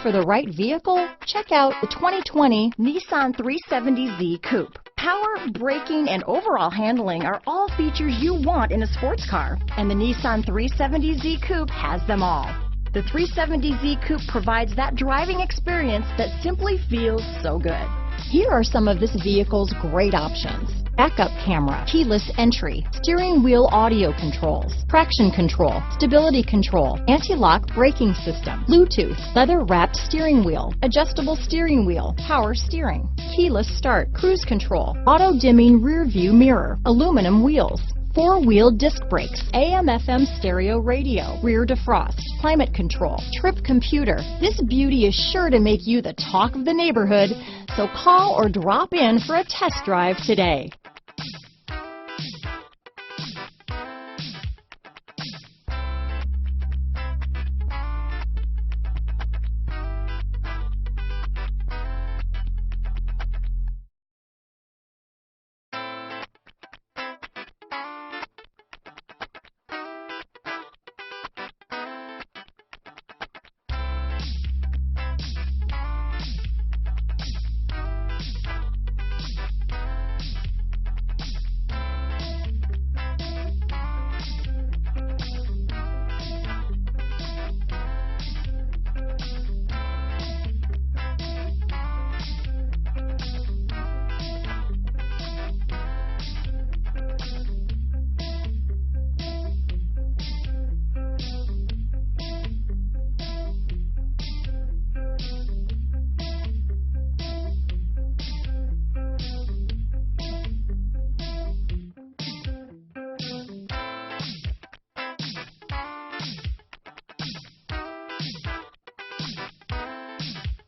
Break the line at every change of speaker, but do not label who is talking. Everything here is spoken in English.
for the right vehicle? Check out the 2020 Nissan 370Z Coupe. Power, braking, and overall handling are all features you want in a sports car, and the Nissan 370Z Coupe has them all. The 370Z Coupe provides that driving experience that simply feels so good. Here are some of this vehicle's great options: backup camera, keyless entry, steering wheel audio controls, traction control, stability control, anti-lock braking system, Bluetooth, leather-wrapped steering wheel, adjustable steering wheel, power steering, keyless start, cruise control, auto-dimming rear view mirror, aluminum wheels, four-wheel disc brakes, AM/FM stereo radio, rear defrost, climate control, trip computer. This beauty is sure to make you the talk of the neighborhood, so call or drop in for a test drive today.